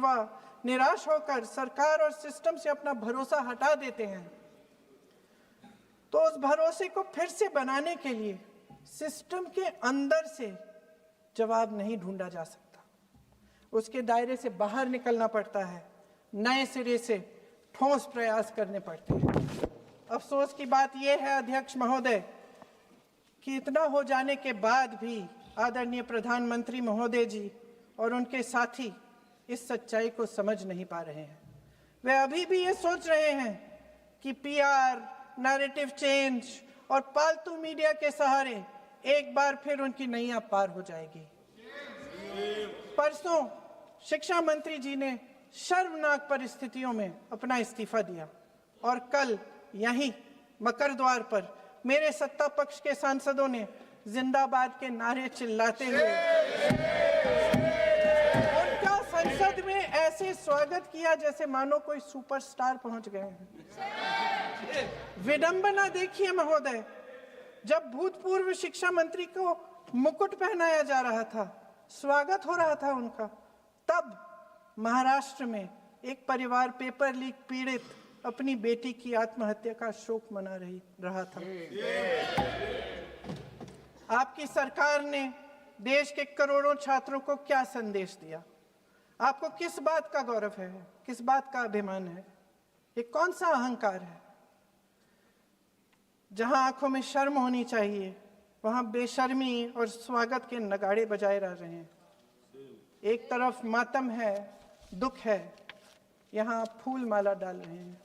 युवा निराश होकर सरकार और सिस्टम से अपना भरोसा हटा देते हैं, तो उस भरोसे को फिर से बनाने के लिए सिस्टम के अंदर से जवाब नहीं ढूंढा जा सकता, उसके दायरे से बाहर निकलना पड़ता है, नए सिरे से ठोस प्रयास करने पड़ते हैं। अफसोस की बात यह है अध्यक्ष महोदय कि इतना हो जाने के बाद भी आदरणीय प्रधानमंत्री महोदय जी और उनके साथी इस सच्चाई को समझ नहीं पा रहे हैं। वे अभी भी ये सोच रहे हैं कि पीआर, नैरेटिव चेंज और पालतू मीडिया के सहारे एक बार फिर उनकी नैया पार हो जाएगी। परसों शिक्षा मंत्री जी ने शर्मनाक परिस्थितियों में अपना इस्तीफा दिया और कल यहीं मकर द्वार पर मेरे सत्ता पक्ष के सांसदों ने जिंदाबाद के नारे चिल्लाते हुए उनका संसद में ऐसे स्वागत किया जैसे मानो कोई सुपरस्टार पहुंच गए हैं। विडंबना देखिए महोदय, जब भूतपूर्व शिक्षा मंत्री को मुकुट पहनाया जा रहा था, स्वागत हो रहा था उनका, तब महाराष्ट्र में एक परिवार पेपर लीक पीड़ित अपनी बेटी की आत्महत्या का शोक मना रहा था। आपकी सरकार ने देश के करोड़ों छात्रों को क्या संदेश दिया? आपको किस बात का गौरव है, किस बात का अभिमान है? ये कौन सा अहंकार है? जहां आंखों में शर्म होनी चाहिए वहां बेशर्मी और स्वागत के नगाड़े बजाए रह रहे हैं। एक तरफ मातम है, दुख है, यहाँ फूल माला डाल रहे हैं।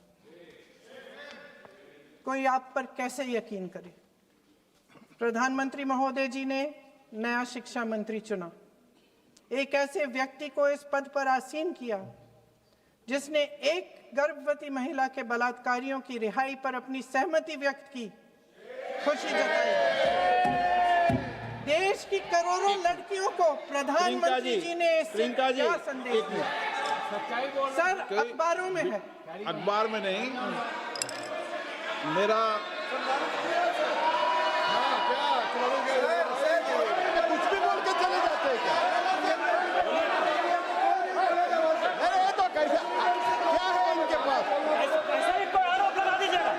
कोई आप पर कैसे यकीन करे? प्रधानमंत्री महोदय जी ने नया शिक्षा मंत्री चुना, एक ऐसे व्यक्ति को इस पद पर आसीन किया जिसने एक गर्भवती महिला के बलात्कारियों की रिहाई पर अपनी सहमति व्यक्त की, खुशी जताई। देश की करोड़ों लड़कियों को प्रधानमंत्री जी ने क्या संदेश दिया? सर, अखबारों में है, अखबार में नहीं। मेरा कुछ भी बोल के चले जाते हैं क्या? अरे ये तो कैसा क्या है इनके पास? ऐसा ही कोई आरोप लगा दीजिएगा।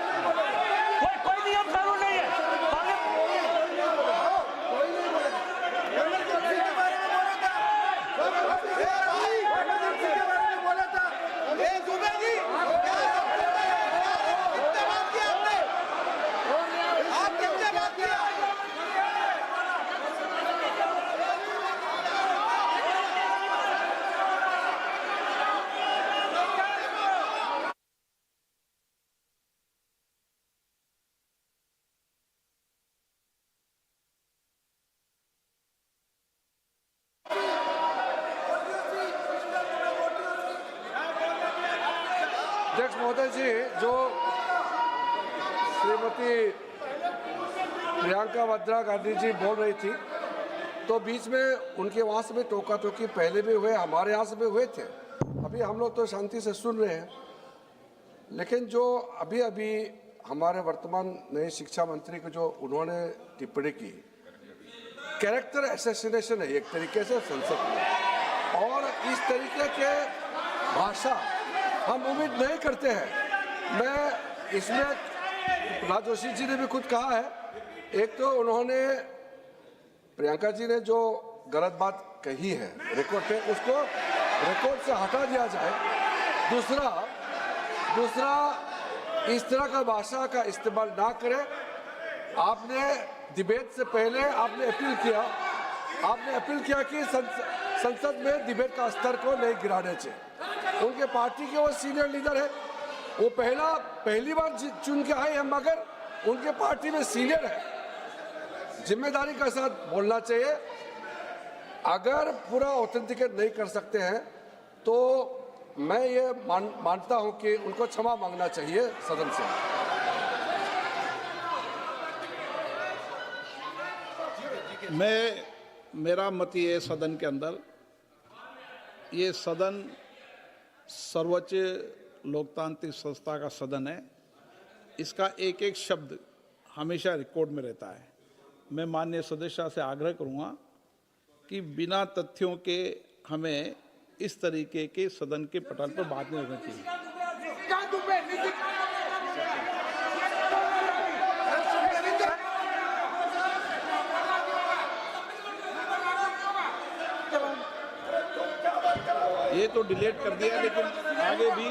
कोई नियम कानून नहीं है। अध्यक्ष महोदय जी, जो श्रीमती प्रियंका वाड्रा गांधी जी बोल रही थी, तो बीच में उनके वहाँ से भी टोका टोकी पहले भी हुए, हमारे यहाँ से भी हुए थे। अभी हम लोग तो शांति से सुन रहे हैं, लेकिन जो अभी अभी हमारे वर्तमान नए शिक्षा मंत्री को जो उन्होंने टिप्पणी की, कैरेक्टर असैसिनेशन है एक तरीके से संसद में, और इस तरीके के भाषा हम उम्मीद नहीं करते हैं। मैं इसमें प्रहलाद जोशी जी ने भी खुद कहा है, एक तो उन्होंने प्रियंका जी ने जो गलत बात कही है रिकॉर्ड पे, उसको रिकॉर्ड से हटा दिया जाए। दूसरा इस तरह का भाषा का इस्तेमाल ना करें। आपने डिबेट से पहले आपने अपील किया कि संसद में डिबेट का स्तर को नहीं गिराने चाहिए। उनके पार्टी के वो सीनियर लीडर है, वो पहली बार चुन के आए हैं, मगर उनके पार्टी में सीनियर है। जिम्मेदारी के साथ बोलना चाहिए। अगर पूरा ऑथेंटिकेट नहीं कर सकते हैं तो मैं ये मानता हूं कि उनको क्षमा मांगना चाहिए सदन से। मेरा मत ये सदन के अंदर, ये सदन सर्वोच्च लोकतांत्रिक संस्था का सदन है। इसका एक एक शब्द हमेशा रिकॉर्ड में रहता है। मैं माननीय सदस्य से आग्रह करूंगा कि बिना तथ्यों के हमें इस तरीके के सदन के पटल पर बात नहीं होनी चाहिए। ये तो डिलीट कर दिया, लेकिन आगे भी